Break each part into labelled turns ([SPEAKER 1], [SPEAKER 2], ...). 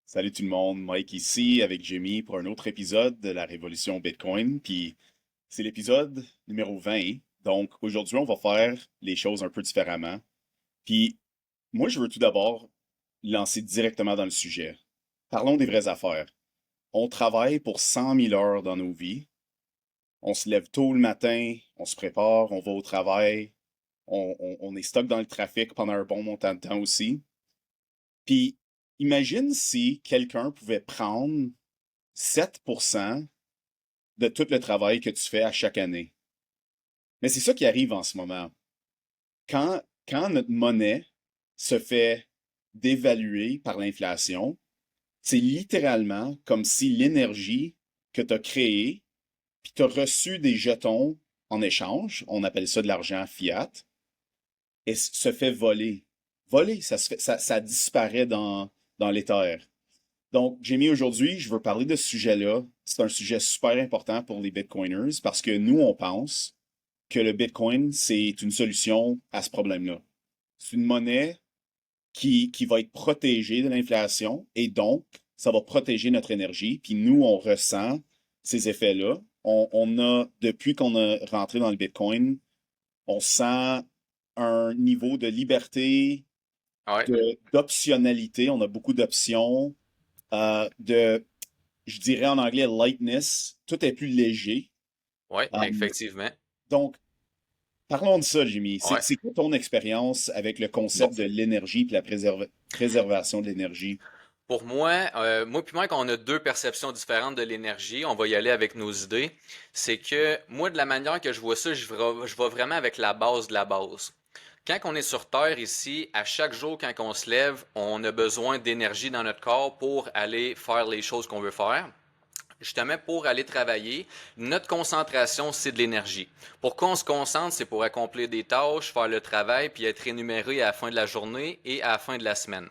[SPEAKER 1] Salut tout le monde, Mike ici avec Jimmy pour un autre épisode de la Révolution Bitcoin. Puis c'est l'épisode numéro 20. Donc aujourd'hui, on va faire les choses un peu différemment. Puis moi, je veux tout d'abord lancer directement dans le sujet. Parlons des vraies affaires. On travaille pour 100 000 heures dans nos vies. On se lève tôt le matin, on se prépare, on va au travail, on est stock dans le trafic pendant un bon montant de temps aussi. Puis imagine si quelqu'un pouvait prendre 7% de tout le travail que tu fais à chaque année. Mais c'est ça qui arrive en ce moment. Quand notre monnaie se fait dévaluer par l'inflation, c'est littéralement comme si l'énergie que tu as créée, puis tu as reçu des jetons en échange, on appelle ça de l'argent fiat, et se fait voler. Voler, ça disparaît dans l'éther. Donc, Jamie, aujourd'hui, je veux parler de ce sujet-là. C'est un sujet super important pour les Bitcoiners parce que nous, on pense que le Bitcoin, c'est une solution à ce problème-là. C'est une monnaie qui va être protégée de l'inflation et donc, ça va protéger notre énergie. Puis nous, on ressent ces effets-là. On a, depuis qu'on a rentré dans le Bitcoin, on sent un niveau de liberté,
[SPEAKER 2] Ouais,
[SPEAKER 1] d'optionnalité. On a beaucoup d'options, de je dirais en anglais lightness, tout est plus léger.
[SPEAKER 2] ouais,
[SPEAKER 1] Euh,
[SPEAKER 2] effectivement.
[SPEAKER 1] donc, parlons de ça, Jimmy.
[SPEAKER 2] Ouais.
[SPEAKER 1] C'est quoi ton expérience avec le
[SPEAKER 2] Bon.
[SPEAKER 1] concept de l'énergie et la préservation de l'énergie?
[SPEAKER 2] Pour moi, moi puis Mike, on a deux perceptions différentes de l'énergie. On va y aller avec nos idées. C'est que moi, de la manière que je vois ça, je vais vraiment avec la base de la base. Quand on est sur Terre ici, à chaque jour, quand on se lève, on a besoin d'énergie dans notre corps pour aller faire les choses qu'on veut faire. Justement, pour aller travailler, notre concentration, c'est de l'énergie. Pourquoi on se concentre? C'est pour accomplir des tâches, faire le travail, puis être rémunéré à la fin de la journée et à la fin de la semaine.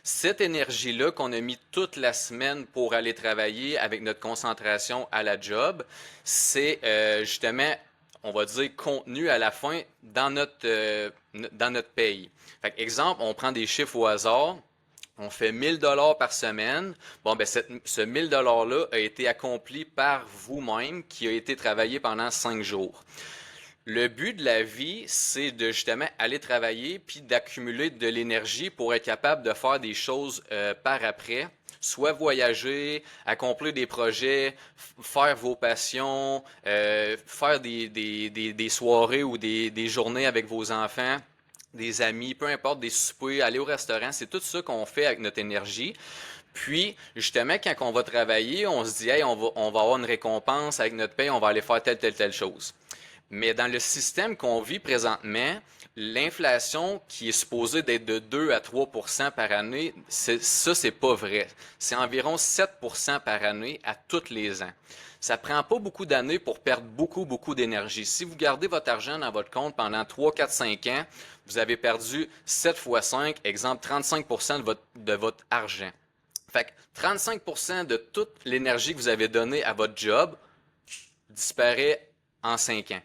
[SPEAKER 2] Cette énergie-là qu'on a mis toute la semaine pour aller travailler avec notre concentration à la job, c'est justement, on va dire, contenu à la fin dans notre paye. Fait que, exemple, on prend des chiffres au hasard. On fait 1000 $ par semaine. Bon, ben, ce 1000 $ là a été accompli par vous-même, qui a été travaillé pendant 5 jours. Le but de la vie, c'est de justement aller travailler puis d'accumuler de l'énergie pour être capable de faire des choses par après, soit voyager, accomplir des projets, faire vos passions, faire des soirées ou des journées avec vos enfants, des amis, peu importe, des soupers, aller au restaurant, c'est tout ça qu'on fait avec notre énergie. Puis, justement, quand on va travailler, on se dit, hey, on va avoir une récompense avec notre paye, on va aller faire telle chose. Mais dans le système qu'on vit présentement, l'inflation qui est supposée d'être de 2 à 3 par année, ça, c'est pas vrai. C'est environ 7 par année à tous les ans. Ça prend pas beaucoup d'années pour perdre beaucoup d'énergie. Si vous gardez votre argent dans votre compte pendant 3, 4, 5 ans, vous avez perdu 7 fois 5, exemple 35 de votre argent. Fait que 35 de toute l'énergie que vous avez donnée à votre job disparaît en 5 ans.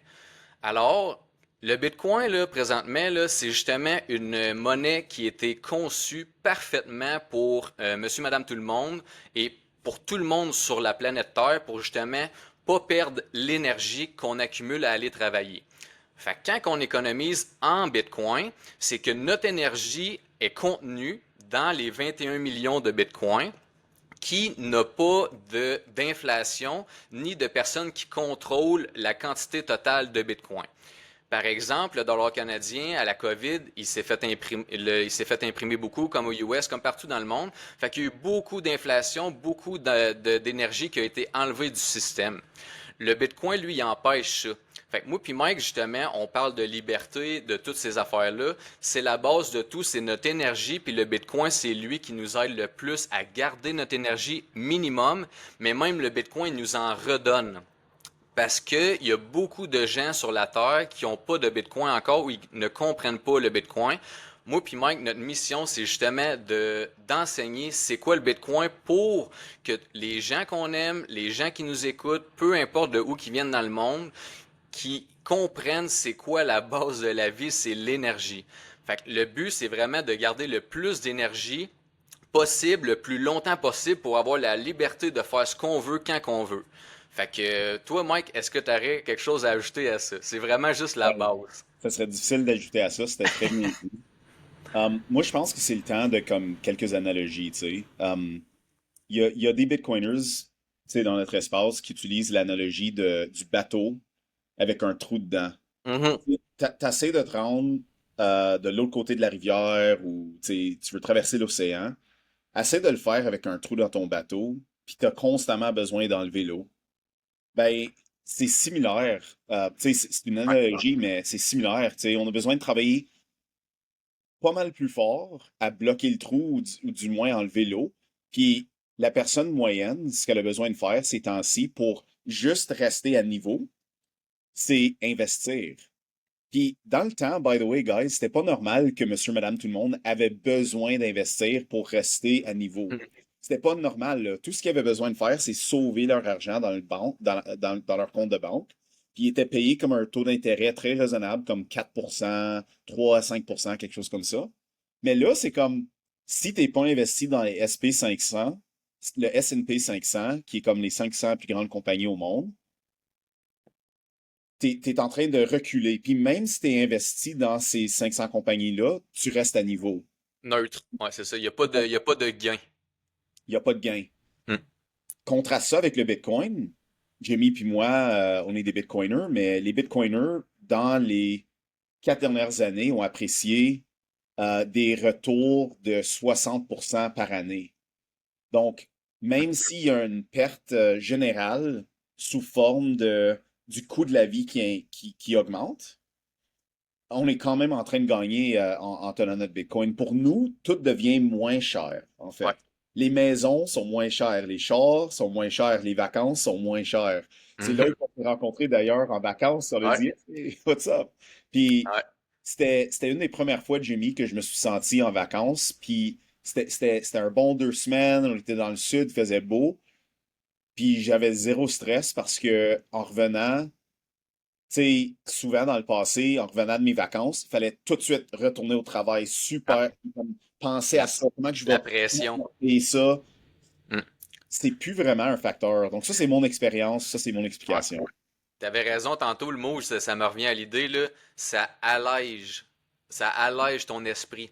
[SPEAKER 2] Alors, le Bitcoin, là, présentement, là, c'est justement une monnaie qui a été conçue parfaitement pour monsieur, madame, tout le monde et pour tout le monde sur la planète Terre pour justement pas perdre l'énergie qu'on accumule à aller travailler. Fait que quand on économise en Bitcoin, c'est que notre énergie est contenue dans les 21 millions de Bitcoins qui n'a pas d'inflation ni de personnes qui contrôlent la quantité totale de Bitcoin. Par exemple, le dollar canadien, à la COVID, il s'est fait imprimer beaucoup, comme aux US, comme partout dans le monde. Fait qu'il y a eu beaucoup d'inflation, beaucoup d'énergie qui a été enlevée du système. Le Bitcoin, lui, il empêche ça. Fait que moi puis Mike, justement, on parle de liberté, de toutes ces affaires-là. C'est la base de tout, c'est notre énergie, puis le Bitcoin, c'est lui qui nous aide le plus à garder notre énergie minimum, mais même le Bitcoin nous en redonne. Parce qu'il y a beaucoup de gens sur la Terre qui n'ont pas de Bitcoin encore ou ils ne comprennent pas le Bitcoin. Moi puis Mike, notre mission, c'est justement d'enseigner c'est quoi le Bitcoin pour que les gens qu'on aime, les gens qui nous écoutent, peu importe de où qu'ils viennent dans le monde, qui comprennent c'est quoi la base de la vie, c'est l'énergie. Fait que le but, c'est vraiment de garder le plus d'énergie possible, le plus longtemps possible pour avoir la liberté de faire ce qu'on veut quand qu'on veut. Fait que toi, Mike, est-ce que tu aurais quelque chose à ajouter à ça? C'est vraiment juste la
[SPEAKER 1] Ouais.
[SPEAKER 2] base.
[SPEAKER 1] Ça serait difficile d'ajouter à ça, c'était très bien dit. Moi, je pense que c'est le temps de comme quelques analogies, tu sais. Il y a des Bitcoiners, tu sais, dans notre espace qui utilisent l'analogie du bateau avec un trou dedans.
[SPEAKER 2] Mhm.
[SPEAKER 1] T'essaies de te rendre de l'autre côté de la rivière ou tu veux traverser l'océan. Essaie de le faire avec un trou dans ton bateau, puis tu as constamment besoin d'enlever l'eau. Ben, c'est similaire. Tu sais, c'est une
[SPEAKER 2] Ouais.
[SPEAKER 1] analogie, mais c'est similaire. Tu sais, on a besoin de travailler pas mal plus fort à bloquer le trou ou du moins enlever l'eau. Puis la personne moyenne, ce qu'elle a besoin de faire ces temps-ci pour juste rester à niveau, c'est investir. Puis, dans le temps, by the way, guys, c'était pas normal que monsieur, madame, tout le monde avait besoin d'investir pour rester à niveau.
[SPEAKER 2] Mhm.
[SPEAKER 1] C'était pas normal, là. Tout ce qu'ils avaient besoin de faire, c'est sauver leur argent dans le banque, dans leur compte de banque. Puis, ils étaient payés comme un taux d'intérêt très raisonnable, comme 4%, 3 à 5%, quelque chose comme ça. Mais là, c'est comme, si t'es pas investi dans les SP 500, le S&P 500, qui est comme les 500 plus grandes compagnies au monde, t'es en train de reculer. Puis même si t'es investi dans ces 500 compagnies-là, tu restes à niveau.
[SPEAKER 2] Neutre. Ouais, c'est ça. Il y a pas de gain.
[SPEAKER 1] Il n'y a pas de gain.
[SPEAKER 2] Hmm.
[SPEAKER 1] Contraste ça avec le Bitcoin. Jamie puis moi, on est des Bitcoiners, mais les Bitcoiners, dans les 4 dernières années, ont apprécié des retours de 60% par année. Donc, même s'il y a une perte générale sous forme du coût de la vie qui augmente, on est quand même en train de gagner en tenant notre Bitcoin. Pour nous, tout devient moins cher, en
[SPEAKER 2] Ouais.
[SPEAKER 1] fait. Les maisons sont moins chères, les chars sont moins chers, les vacances sont moins chères. C'est là
[SPEAKER 2] Mhm.
[SPEAKER 1] qu'on s'est rencontrés d'ailleurs en vacances. On a
[SPEAKER 2] Ouais.
[SPEAKER 1] dit, hey, what's up? Puis
[SPEAKER 2] Ouais.
[SPEAKER 1] c'était une des premières fois, Jimmy, que je me suis senti en vacances. Puis c'était un bon 2 semaines. On était dans le sud, il faisait beau. Puis j'avais zéro stress parce que en revenant, tu sais, souvent dans le passé, en revenant de mes vacances, il fallait tout de suite retourner au travail,
[SPEAKER 2] Ah,
[SPEAKER 1] super, comme, penser
[SPEAKER 2] la,
[SPEAKER 1] à ça, comment que je
[SPEAKER 2] la
[SPEAKER 1] vais
[SPEAKER 2] pression.
[SPEAKER 1] et ça,
[SPEAKER 2] Hmm.
[SPEAKER 1] c'est plus vraiment un facteur. Donc ça, c'est mon expérience, ça, c'est mon
[SPEAKER 2] Ouais.
[SPEAKER 1] explication.
[SPEAKER 2] T'avais raison tantôt, le mot, ça me revient à l'idée, là, ça allège. Ça allège ton esprit.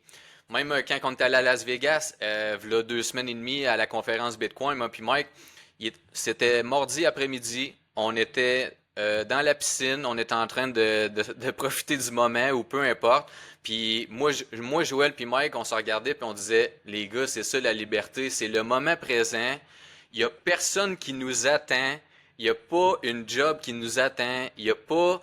[SPEAKER 2] Même quand on est allé à Las Vegas, v'là 2 semaines et demie à la conférence Bitcoin, moi puis Mike, c'était mardi après-midi, on était dans la piscine, on était en train de profiter du moment ou peu importe. Puis moi, Joël puis Mike, on se regardait puis on disait, les gars, c'est ça la liberté, c'est le moment présent. Il y a personne qui nous attend. Il n'y a pas une job qui nous attend. Il y a pas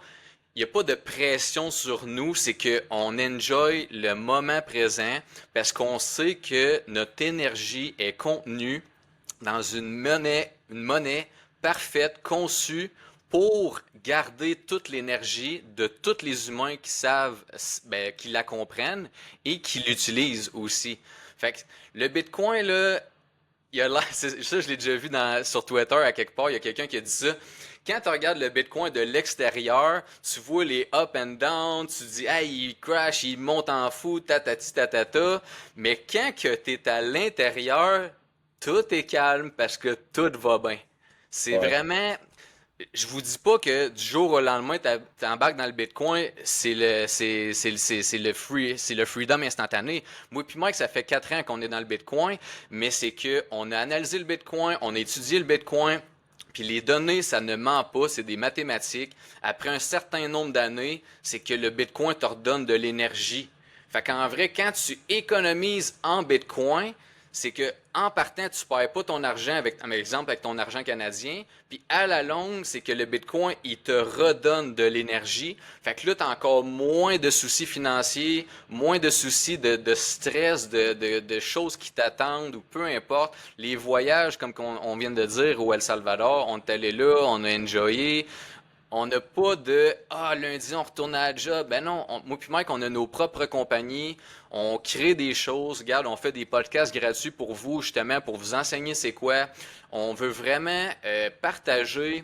[SPEAKER 2] de pression sur nous. C'est qu'on enjoy le moment présent parce qu'on sait que notre énergie est contenue dans une monnaie parfaite, conçue pour garder toute l'énergie de tous les humains qui savent, ben, qui la comprennent et qui l'utilisent aussi. Fait que le Bitcoin, là, il a l'air, ça, je l'ai déjà vu sur Twitter à quelque part. Il y a quelqu'un qui a dit ça. Quand tu regardes le Bitcoin de l'extérieur, tu vois les up and down, tu dis, hey, il crash, il monte en fou, tatati tatata. Mais quand que tu es à l'intérieur, tout est calme parce que tout va bien. C'est
[SPEAKER 1] Ouais.
[SPEAKER 2] vraiment, je vous dis pas que du jour au lendemain, t'embarques dans le Bitcoin, c'est le freedom instantané. Moi puis Mike, ça fait 4 ans qu'on est dans le Bitcoin, mais c'est que on a analysé le Bitcoin, on a étudié le Bitcoin, puis les données, ça ne ment pas, c'est des mathématiques. Après un certain nombre d'années, c'est que le Bitcoin te redonne de l'énergie. Fait qu'en vrai, quand tu économises en Bitcoin, c'est que en partant, tu perds pas ton argent avec, par exemple, avec ton argent canadien. Puis à la longue, c'est que le Bitcoin, il te redonne de l'énergie. Fait que là, tu as encore moins de soucis financiers, moins de soucis de stress, de choses qui t'attendent ou peu importe. Les voyages, comme on vient de dire, au El Salvador, on est allé là, on a enjoyé. On n'a pas de lundi on retourne à la job. Ben non, moi puis Mike, on a nos propres compagnies, on crée des choses, regarde, on fait des podcasts gratuits pour vous, justement, pour vous enseigner c'est quoi. On veut vraiment partager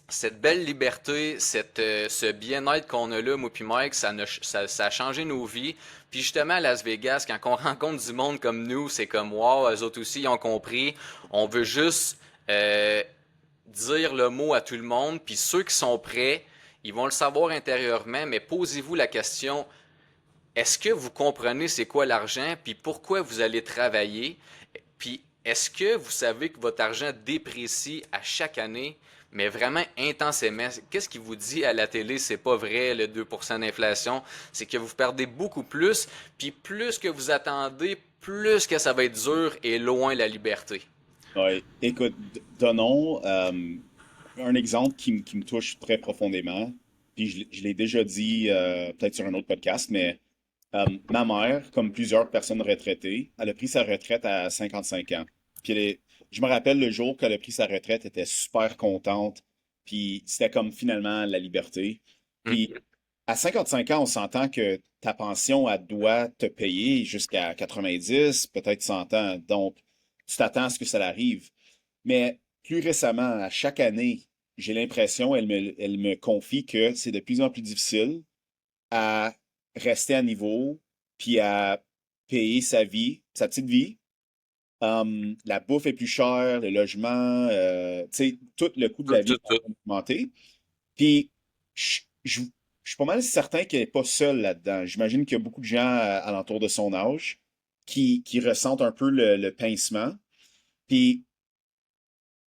[SPEAKER 2] cette belle liberté, ce bien-être qu'on a là, moi puis Mike, ça a changé nos vies. Puis justement, à Las Vegas, quand on rencontre du monde comme nous, c'est comme wow, eux autres aussi, ils ont compris. On veut juste dire le mot à tout le monde. Puis ceux qui sont prêts, ils vont le savoir intérieurement, mais posez-vous la question, est-ce que vous comprenez c'est quoi l'argent, puis pourquoi vous allez travailler? Puis est-ce que vous savez que votre argent déprécie à chaque année, mais vraiment intensément? Qu'est-ce qui vous dit à la télé, c'est pas vrai, le 2% d'inflation? C'est que vous perdez beaucoup plus, puis plus que vous attendez, plus que ça va être dur et loin la liberté.
[SPEAKER 1] Ouais. Écoute, donnons un exemple qui me touche très profondément. Puis je l'ai déjà dit peut-être sur un autre podcast, mais ma mère, comme plusieurs personnes retraitées, elle a pris sa retraite à 55 ans. Puis je me rappelle le jour qu'elle a pris sa retraite, elle était super contente. Puis c'était comme finalement la liberté.
[SPEAKER 2] Hmm.
[SPEAKER 1] Puis à 55 ans, on s'entend que ta pension, elle doit te payer jusqu'à 90, peut-être 100 ans. Donc, tu t'attends à ce que ça arrive. Mais plus récemment, à chaque année, j'ai l'impression, elle me confie que c'est de plus en plus difficile à rester à niveau, puis à payer sa vie, sa petite vie. La bouffe est plus chère, le logement, tu sais, tout le coût de
[SPEAKER 2] Tout,
[SPEAKER 1] la vie
[SPEAKER 2] tout,
[SPEAKER 1] est en
[SPEAKER 2] tout.
[SPEAKER 1] train d'augmenter. Puis, je, je- je suis pas mal certain qu'elle n'est pas seule là-dedans. J'imagine qu'il y a beaucoup de gens alentour de son âge qui ressentent un peu le pincement. Puis,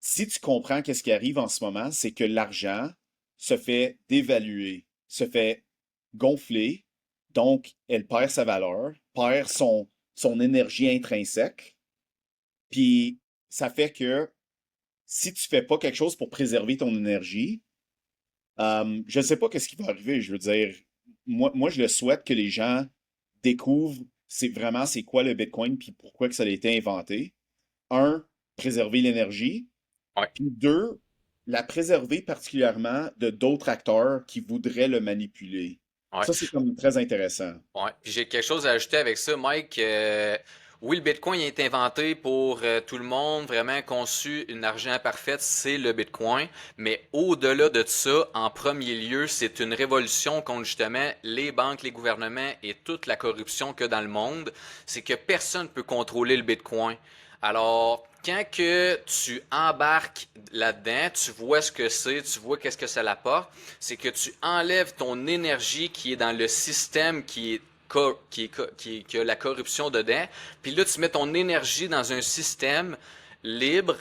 [SPEAKER 1] si tu comprends qu'est-ce qui arrive en ce moment, c'est que l'argent se fait dévaluer, se fait gonfler, donc elle perd sa valeur, perd son énergie intrinsèque, puis ça fait que si tu fais pas quelque chose pour préserver ton énergie, je ne sais pas qu'est-ce qui va arriver. Je veux dire, moi, je le souhaite que les gens découvrent c'est quoi le Bitcoin puis pourquoi que ça a été inventé. Un, préserver l'énergie.
[SPEAKER 2] Ouais.
[SPEAKER 1] Puis deux, la préserver particulièrement de d'autres acteurs qui voudraient le manipuler.
[SPEAKER 2] Ouais.
[SPEAKER 1] Ça, c'est comme très intéressant.
[SPEAKER 2] Ouais. Puis j'ai quelque chose à ajouter avec ça, Mike. Oui, le Bitcoin il a été inventé pour tout le monde, vraiment conçu une argent parfaite, c'est le Bitcoin. Mais au-delà de ça, en premier lieu, c'est une révolution contre justement les banques, les gouvernements et toute la corruption que dans le monde. C'est que personne ne peut contrôler le Bitcoin. Alors, quand que tu embarques là-dedans, tu vois ce que c'est, tu vois qu'est-ce que ça l'apporte, c'est que tu enlèves ton énergie qui est dans le système qui a la corruption dedans, puis là tu mets ton énergie dans un système libre,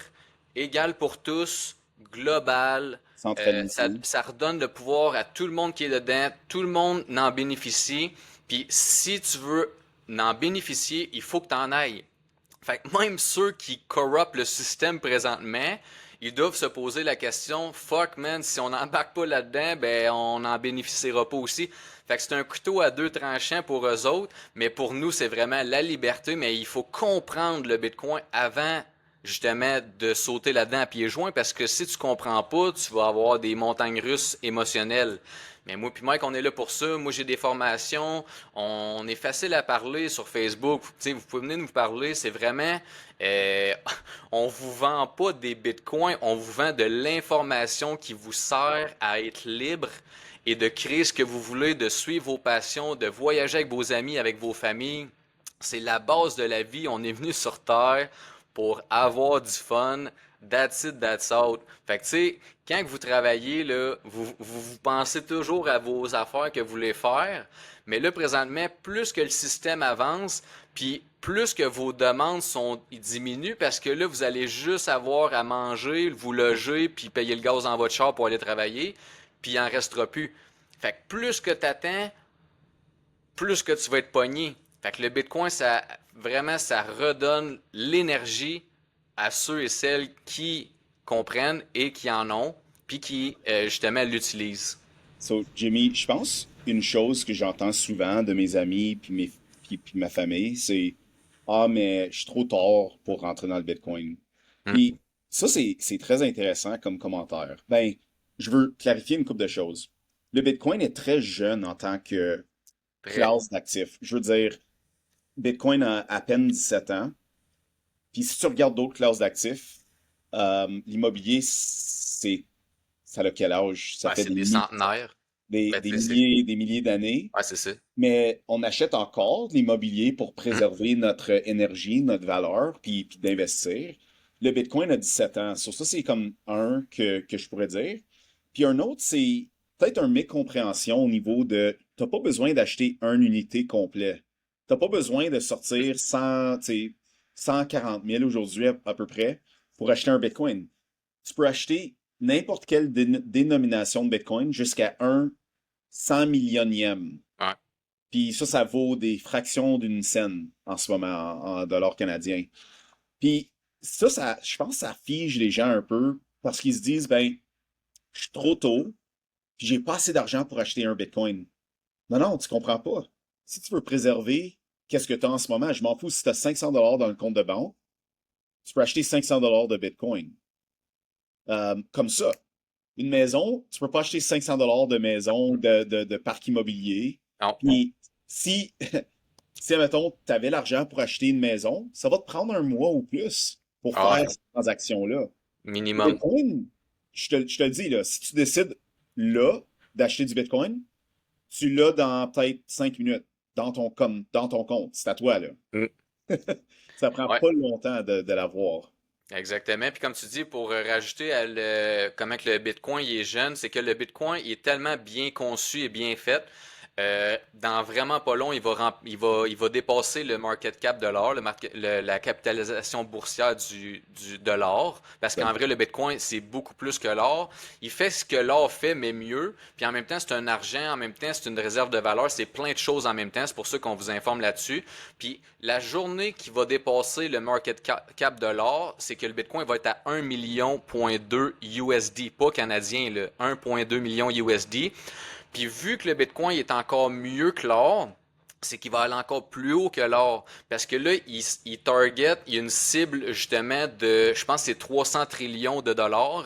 [SPEAKER 2] égal pour tous, global.
[SPEAKER 1] Centralisé.
[SPEAKER 2] Ça redonne le pouvoir à tout le monde qui est dedans, tout le monde en bénéficie. Puis si tu veux en bénéficier, il faut que tu en ailles. Fait que même ceux qui corruptent le système présentement, ils doivent se poser la question, fuck man, si on n'embarque pas là-dedans, ben on n'en bénéficiera pas aussi. Fait que c'est un couteau à deux tranchants pour eux autres, mais pour nous c'est vraiment la liberté, mais il faut comprendre le Bitcoin avant justement de sauter là-dedans à pieds joints, parce que si tu comprends pas, tu vas avoir des montagnes russes émotionnelles. Mais moi puis Mike, on est là pour ça. Moi, j'ai des formations. On est facile à parler sur Facebook. Tu sais, vous pouvez venir nous parler. C'est vraiment, euh, on vous vend pas des bitcoins. On vous vend de l'information qui vous sert à être libre et de créer ce que vous voulez, de suivre vos passions, de voyager avec vos amis, avec vos familles. C'est la base de la vie. On est venu sur Terre pour avoir du fun. That's it, that's out. Fait que tu sais, quand vous travaillez, là, vous pensez toujours à vos affaires que vous voulez faire, mais là, présentement, plus que le système avance, puis plus que vos demandes ils diminuent parce que là, vous allez juste avoir à manger, vous loger, puis payer le gaz dans votre char pour aller travailler, puis il en restera plus. Fait que plus que t'attends, plus que tu vas être pogné. Fait que le Bitcoin, ça vraiment, ça redonne l'énergie à ceux et celles qui comprennent et qui en ont, puis qui justement l'utilisent.
[SPEAKER 1] So, Jimmy, je pense une chose que j'entends souvent de mes amis puis ma famille, c'est ah, mais je suis trop tard pour rentrer dans le Bitcoin.
[SPEAKER 2] Hmm.
[SPEAKER 1] Puis ça, c'est très intéressant comme commentaire. Ben, je veux clarifier une couple de choses. Le Bitcoin est très jeune en tant que
[SPEAKER 2] Très.
[SPEAKER 1] classe d'actifs. Je veux dire, Bitcoin a à peine 17 ans. Puis si tu regardes d'autres classes d'actifs, l'immobilier, ça a quel âge? Ça
[SPEAKER 2] Ouais,
[SPEAKER 1] fait
[SPEAKER 2] c'est des centenaires. Ben, tu sais,
[SPEAKER 1] des milliers d'années.
[SPEAKER 2] ouais, c'est ça.
[SPEAKER 1] Mais on achète encore de l'immobilier pour
[SPEAKER 2] Mm.
[SPEAKER 1] préserver notre énergie, notre valeur, puis d'investir. Le Bitcoin a 17 ans. Sur ça, c'est comme un que je pourrais dire. Puis un autre, c'est peut-être une mécompréhension au niveau de t'as pas besoin d'acheter une unité complète. T'as pas besoin de sortir 100, tu sais, 140 000 aujourd'hui à peu près pour acheter un Bitcoin. Tu peux acheter n'importe quelle dénomination de Bitcoin jusqu'à un 100 millionième.
[SPEAKER 2] Ouais.
[SPEAKER 1] Puis ça vaut des fractions d'une scène en ce moment en dollars canadiens. Puis je pense que ça fige les gens un peu parce qu'ils se disent, ben, je suis trop tôt, puis j'ai pas assez d'argent pour acheter un Bitcoin. Non, non, tu comprends pas. Si tu veux préserver qu'est-ce que tu as en ce moment, je m'en fous si tu as 500 dollars dans le compte de banque, tu peux acheter 500 dollars de Bitcoin. Comme ça. Une maison, tu peux pas acheter 500 dollars de maison, de parc immobilier.
[SPEAKER 2] Non,
[SPEAKER 1] Puis si si, admettons, tu avais l'argent pour acheter une maison, ça va te prendre un mois ou plus pour
[SPEAKER 2] ah,
[SPEAKER 1] faire cette transaction-là. Le
[SPEAKER 2] minimum.
[SPEAKER 1] Bitcoin, je te le dis, là, si tu décides là d'acheter du Bitcoin, tu l'as dans peut-être 5 minutes dans ton compte. C'est à toi, là.
[SPEAKER 2] Mm.
[SPEAKER 1] Ça prend
[SPEAKER 2] Ouais.
[SPEAKER 1] pas longtemps de l'avoir.
[SPEAKER 2] Exactement. Puis comme tu dis, pour rajouter à comment que le Bitcoin il est jeune, c'est que le Bitcoin il est tellement bien conçu et bien fait. Dans vraiment pas long, il va dépasser le market cap de l'or, la capitalisation boursière de l'or. Parce qu'en vrai, le Bitcoin, c'est beaucoup plus que l'or. Il fait ce que l'or fait, mais mieux. Puis en même temps, c'est un argent, en même temps, c'est une réserve de valeur. C'est plein de choses en même temps. C'est pour ça qu'on vous informe là-dessus. Puis la journée qui va dépasser le market cap de l'or, c'est que le Bitcoin va être à 1,2 million USD, pas canadien, là, 1,2 million USD. Puis vu que le Bitcoin est encore mieux que l'or, c'est qu'il va aller encore plus haut que l'or. Parce que là, il y a une cible justement de, je pense que c'est 300 trillions de dollars,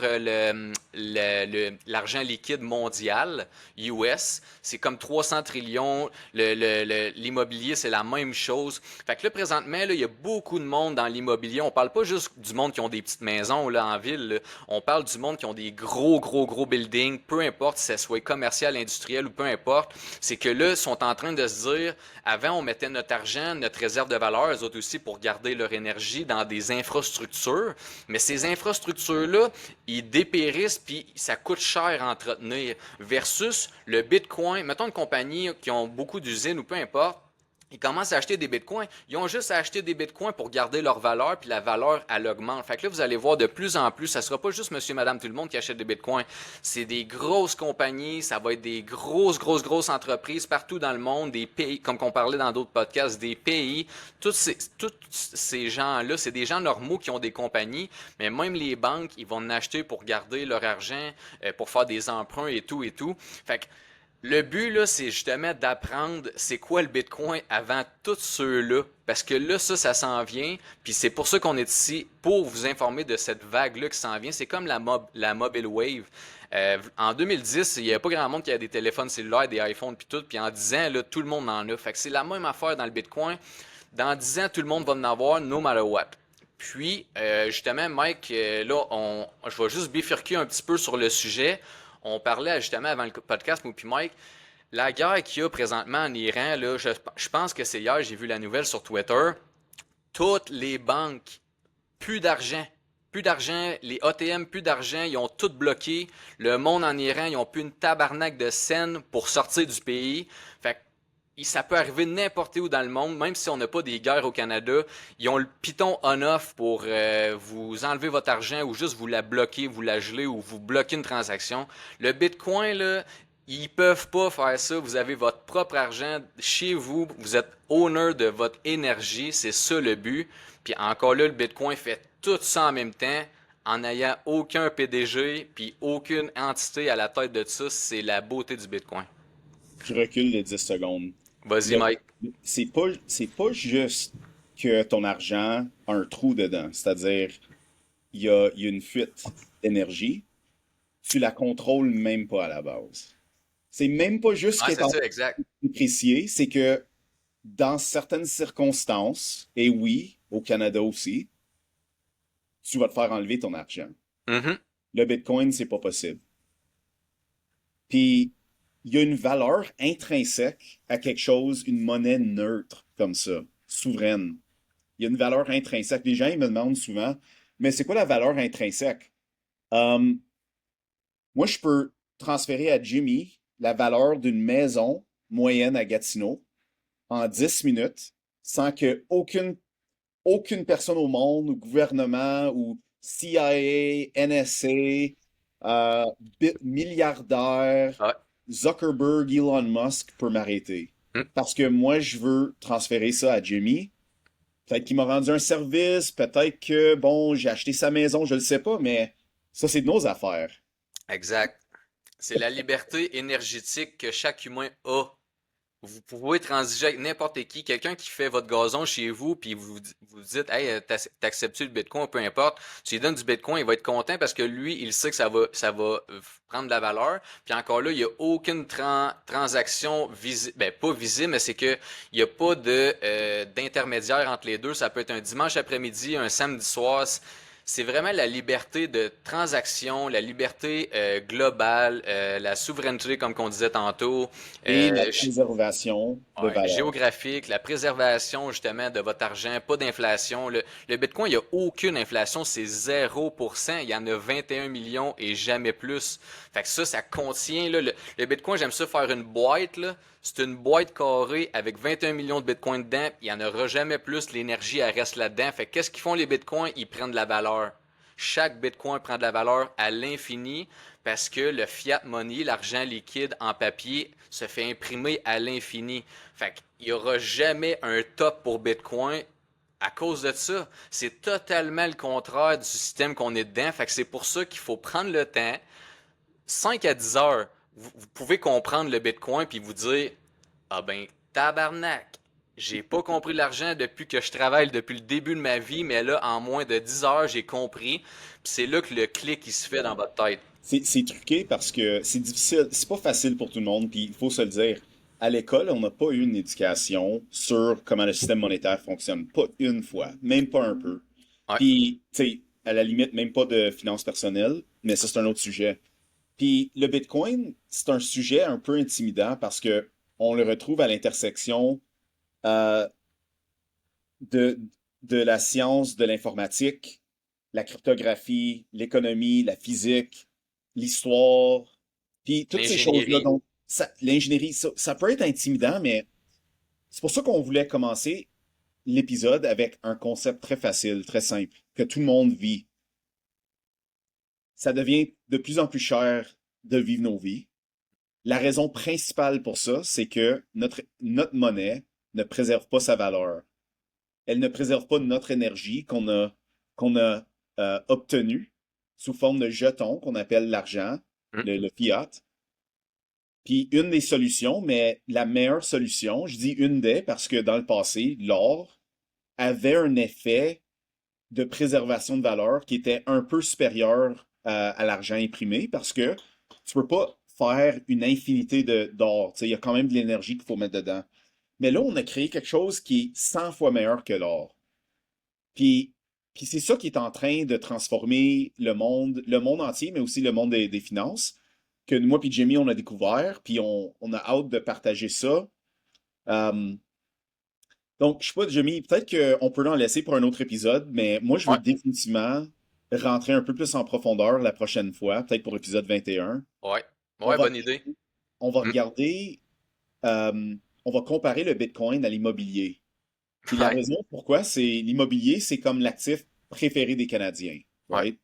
[SPEAKER 2] l'argent liquide mondial, US. C'est comme 300 trillions. L'immobilier, c'est la même chose. Fait que là, présentement, là, il y a beaucoup de monde dans l'immobilier. On parle pas juste du monde qui ont des petites maisons là, en ville. Là. On parle du monde qui ont des gros buildings, peu importe si ça soit commercial, industriel ou peu importe. C'est que là, ils sont en train de se dire, avant, on mettait notre argent, notre réserve de valeur, eux autres aussi, pour garder leur énergie dans des infrastructures. Mais ces infrastructures-là, ils dépérissent puis ça coûte cher à entretenir. Versus le Bitcoin, mettons une compagnie qui ont beaucoup d'usines ou peu importe, ils commencent à acheter des bitcoins. Ils ont juste à acheter des bitcoins pour garder leur valeur, puis la valeur, elle augmente. Fait que là, vous allez voir de plus en plus, ça sera pas juste monsieur, madame, tout le monde qui achète des bitcoins. C'est des grosses compagnies, ça va être des grosses entreprises partout dans le monde, des pays, comme qu'on parlait dans d'autres podcasts, des pays. Tous ces gens-là, c'est des gens normaux qui ont des compagnies, mais même les banques, ils vont en acheter pour garder leur argent, pour faire des emprunts et tout et tout. Fait que le but, là, c'est justement d'apprendre c'est quoi le Bitcoin avant tous ceux-là. Parce que là, ça s'en vient. Puis c'est pour ça qu'on est ici, pour vous informer de cette vague-là qui s'en vient. C'est comme la Mobile Wave. En 2010, il n'y avait pas grand monde qui a des téléphones cellulaires, des iPhones, puis tout. Puis en 10 ans, là, tout le monde en a. Fait que c'est la même affaire dans le Bitcoin. Dans 10 ans, tout le monde va en avoir, no matter what. Puis, justement, Mike, je vais juste bifurquer un petit peu sur le sujet. On parlait justement avant le podcast, moi puis Mike, la guerre qu'il y a présentement en Iran, là, je pense que c'est hier, j'ai vu la nouvelle sur Twitter. Toutes les banques, plus d'argent. Plus d'argent, les ATM, plus d'argent, ils ont tout bloqué. Le monde en Iran, ils ont plus une tabarnak de scènes pour sortir du pays. Fait que ça peut arriver n'importe où dans le monde, même si on n'a pas des guerres au Canada. Ils ont le piton on-off pour vous enlever votre argent ou juste vous la bloquer, vous la geler ou vous bloquer une transaction. Le Bitcoin, là, ils peuvent pas faire ça. Vous avez votre propre argent chez vous. Vous êtes owner de votre énergie. C'est ça le but. Puis encore là, le Bitcoin fait tout ça en même temps en n'ayant aucun PDG puis aucune entité à la tête de ça. C'est la beauté du Bitcoin.
[SPEAKER 1] Je recule de 10 secondes.
[SPEAKER 2] Vas-y,
[SPEAKER 1] Le-
[SPEAKER 2] Mike.
[SPEAKER 1] c'est pas juste que ton argent a un trou dedans. C'est-à-dire, il y a une fuite d'énergie. Tu la contrôles même pas à la base. C'est même pas juste
[SPEAKER 2] Ah,
[SPEAKER 1] qu'elle est
[SPEAKER 2] c'est
[SPEAKER 1] en
[SPEAKER 2] ça, exact.
[SPEAKER 1] déprécié, c'est que dans certaines circonstances, et oui, au Canada aussi, tu vas te faire enlever ton argent.
[SPEAKER 2] Mhm.
[SPEAKER 1] Le Bitcoin, c'est pas possible. Puis, il y a une valeur intrinsèque à quelque chose, une monnaie neutre comme ça, souveraine. Il y a une valeur intrinsèque. Les gens, ils me demandent souvent, mais c'est quoi la valeur intrinsèque? Um, Moi, je peux transférer à Jimmy la valeur d'une maison moyenne à Gatineau en 10 minutes sans que aucune personne au monde, ou gouvernement, ou CIA, NSA, milliardaire,
[SPEAKER 2] Ouais.
[SPEAKER 1] Zuckerberg, Elon Musk peut m'arrêter.
[SPEAKER 2] Hmm.
[SPEAKER 1] Parce que moi, je veux transférer ça à Jimmy. Peut-être qu'il m'a rendu un service, peut-être que, bon, j'ai acheté sa maison, je ne le sais pas, mais ça, c'est de nos affaires.
[SPEAKER 2] Exact. C'est la liberté énergétique que chaque humain a. Vous pouvez transiger avec n'importe qui, quelqu'un qui fait votre gazon chez vous, puis vous dites, hey, t'acceptes-tu le Bitcoin, peu importe. Tu lui donnes du Bitcoin, il va être content parce que lui, il sait que ça va prendre de la valeur. Puis encore là, il n'y a aucune transaction visible, ben pas visible, mais c'est que il n'y a pas d'intermédiaire entre les deux. Ça peut être un dimanche après-midi, un samedi soir. C'est vraiment la liberté de transaction, la liberté globale, la souveraineté, comme qu'on disait tantôt.
[SPEAKER 1] Et la
[SPEAKER 2] Euh,
[SPEAKER 1] préservation de
[SPEAKER 2] Ouais,
[SPEAKER 1] valeur.
[SPEAKER 2] géographique, la préservation justement de votre argent, pas d'inflation. Le Bitcoin, il n'y a aucune inflation, c'est 0%. Il y en a 21 millions et jamais plus. Fait que ça contient, là, le Bitcoin, j'aime ça faire une boîte, là. C'est une boîte carrée avec 21 millions de Bitcoin dedans, il n'y en aura jamais plus, l'énergie, elle reste là-dedans. Fait que qu'est-ce qu'ils font les Bitcoins? Ils prennent de la valeur. Chaque Bitcoin prend de la valeur à l'infini parce que le fiat money, l'argent liquide en papier, se fait imprimer à l'infini. Fait qu'il n'y aura jamais un top pour Bitcoin à cause de ça. C'est totalement le contraire du système qu'on est dedans. Fait que c'est pour ça qu'il faut prendre le temps. 5 à 10 heures, vous pouvez comprendre le Bitcoin puis vous dire, ah ben, tabarnak, j'ai pas compris l'argent depuis que je travaille depuis le début de ma vie, mais là, en moins de 10 heures, j'ai compris. Puis c'est là que le clic il se fait dans votre tête.
[SPEAKER 1] C'est truqué parce que c'est difficile, c'est pas facile pour tout le monde, puis il faut se le dire. À l'école, on n'a pas eu une éducation sur comment le système monétaire fonctionne. Pas une fois, même pas un peu.
[SPEAKER 2] Ouais.
[SPEAKER 1] Puis, tu sais, à la limite, même pas de finances personnelles, mais ça, c'est un autre sujet. Puis, le Bitcoin, c'est un sujet un peu intimidant parce que on le retrouve à l'intersection euh, de, de la science de l'informatique, la cryptographie, l'économie, la physique, l'histoire, puis toutes ces choses-là.
[SPEAKER 2] L'ingénierie.
[SPEAKER 1] Donc, l'ingénierie, ça peut être intimidant, mais c'est pour ça qu'on voulait commencer l'épisode avec un concept très facile, très simple, que tout le monde vit. Ça devient de plus en plus cher de vivre nos vies. La raison principale pour ça, c'est que notre monnaie ne préserve pas sa valeur. Elle ne préserve pas notre énergie qu'on a obtenue sous forme de jetons qu'on appelle l'argent,
[SPEAKER 2] Hmm.
[SPEAKER 1] le fiat. Puis une des solutions, mais la meilleure solution, je dis une des parce que dans le passé, l'or avait un effet de préservation de valeur qui était un peu supérieur à l'argent imprimé parce que tu peux pas faire une infinité d'or. Tu sais, il y a quand même de l'énergie qu'il faut mettre dedans. Mais là, on a créé quelque chose qui est 100 fois meilleur que l'or. Puis, puis c'est ça qui est en train de transformer le monde entier, mais aussi le monde des finances, que moi puis Jimmy, on a découvert, puis on a hâte de partager ça. Euh, donc, je sais pas, Jimmy, peut-être qu'on peut l'en laisser pour un autre épisode, mais moi, je veux
[SPEAKER 2] Ouais.
[SPEAKER 1] définitivement rentrer un peu plus en profondeur la prochaine fois, peut-être pour l'épisode 21.
[SPEAKER 2] Ouais.
[SPEAKER 1] On
[SPEAKER 2] Ouais,
[SPEAKER 1] va,
[SPEAKER 2] bonne idée.
[SPEAKER 1] on va
[SPEAKER 2] Hmm.
[SPEAKER 1] regarder, euh, on va comparer le Bitcoin à l'immobilier. Puis la
[SPEAKER 2] Ouais.
[SPEAKER 1] raison pourquoi, c'est l'immobilier, c'est comme l'actif préféré des Canadiens,
[SPEAKER 2] Ouais.
[SPEAKER 1] right?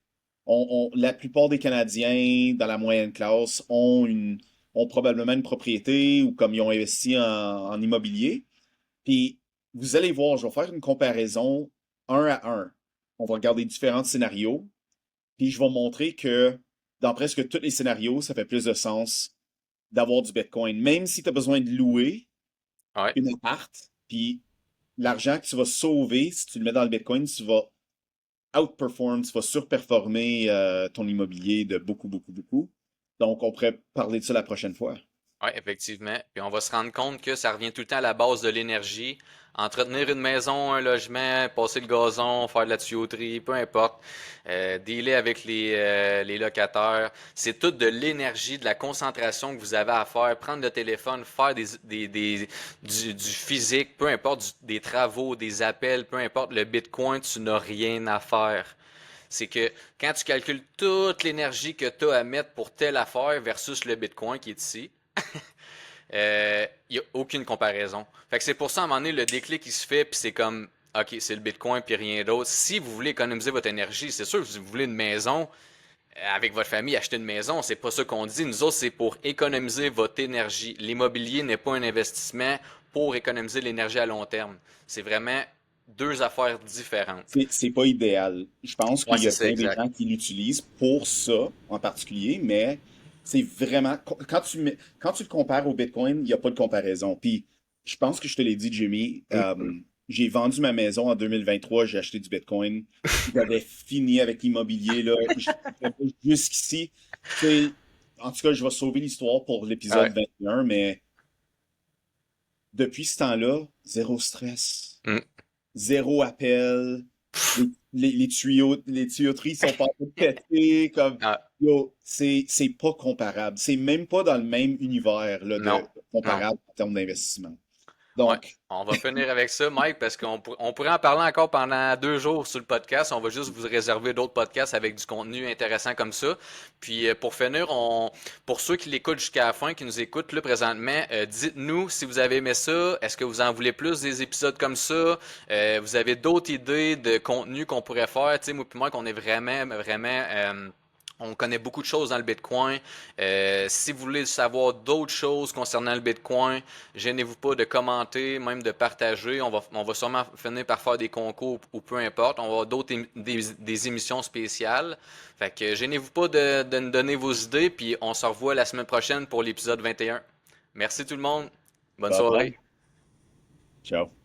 [SPEAKER 1] La plupart des Canadiens dans la moyenne classe ont probablement une propriété ou comme ils ont investi en immobilier. Puis vous allez voir, je vais faire une comparaison un à un. On va regarder différents scénarios, puis je vais montrer que dans presque tous les scénarios, ça fait plus de sens d'avoir du Bitcoin. Même si tu as besoin de louer
[SPEAKER 2] Ouais.
[SPEAKER 1] une appart, puis l'argent que tu vas sauver, si tu le mets dans le Bitcoin, tu vas outperform, tu vas surperformer ton immobilier de beaucoup, beaucoup, beaucoup. Donc, on pourrait parler de ça la prochaine fois.
[SPEAKER 2] Oui, effectivement. Puis on va se rendre compte que ça revient tout le temps à la base de l'énergie. Entretenir une maison, un logement, passer le gazon, faire de la tuyauterie, peu importe, dealer avec les locataires, c'est tout de l'énergie, de la concentration que vous avez à faire. Prendre le téléphone, faire du physique, peu importe, des travaux, des appels, peu importe, le Bitcoin, tu n'as rien à faire. C'est que quand tu calcules toute l'énergie que tu as à mettre pour telle affaire versus le Bitcoin qui est ici, il n'y a aucune comparaison. Fait que c'est pour ça, à un moment donné, le déclic qui se fait, puis c'est comme, OK, c'est le Bitcoin, puis rien d'autre. Si vous voulez économiser votre énergie, c'est sûr que si vous voulez une maison, avec votre famille, acheter une maison, c'est pas ça qu'on dit. Nous autres, c'est pour économiser votre énergie. L'immobilier n'est pas un investissement pour économiser l'énergie à long terme. C'est vraiment deux affaires différentes.
[SPEAKER 1] C'est pas idéal. Je pense
[SPEAKER 2] Ouais,
[SPEAKER 1] qu'il y
[SPEAKER 2] c'est
[SPEAKER 1] a
[SPEAKER 2] ça,
[SPEAKER 1] bien des
[SPEAKER 2] exact.
[SPEAKER 1] gens qui l'utilisent pour ça en particulier, mais c'est vraiment quand tu le compares au Bitcoin, il n'y a pas de comparaison. Puis je pense que je te l'ai dit, Jimmy, j'ai vendu ma maison en 2023, j'ai acheté du Bitcoin. J'avais fini avec l'immobilier là. Jusqu'ici, tu sais, en tout cas, je vais sauver l'histoire pour l'épisode
[SPEAKER 2] Ouais.
[SPEAKER 1] 21, mais depuis ce temps-là, zéro stress.
[SPEAKER 2] Mm.
[SPEAKER 1] Zéro appel, les tuyauteries sont pas toutes pétées, comme,
[SPEAKER 2] Ah,
[SPEAKER 1] yo, c'est pas comparable. C'est même pas dans le même univers, là,
[SPEAKER 2] non, non.
[SPEAKER 1] comparable en termes d'investissement.
[SPEAKER 2] Ouais,
[SPEAKER 1] Donc,
[SPEAKER 2] on va finir avec ça, Mike, parce on pourrait en parler encore pendant 2 jours sur le podcast. On va juste vous réserver d'autres podcasts avec du contenu intéressant comme ça. Puis pour finir, pour ceux qui l'écoutent jusqu'à la fin, qui nous écoutent là présentement, dites-nous si vous avez aimé ça. Est-ce que vous en voulez plus des épisodes comme ça? Vous avez d'autres idées de contenu qu'on pourrait faire? Tu sais, moi puis Mike, on est vraiment. On connaît beaucoup de choses dans le Bitcoin. Si vous voulez savoir d'autres choses concernant le Bitcoin, gênez-vous pas de commenter, même de partager. On va sûrement finir par faire des concours ou peu importe. On va avoir des émissions spéciales. Fait que gênez-vous pas de nous donner vos idées, puis on se revoit la semaine prochaine pour l'épisode 21. Merci tout le monde. Bonne
[SPEAKER 1] pas de
[SPEAKER 2] soirée.
[SPEAKER 1] problème. Ciao.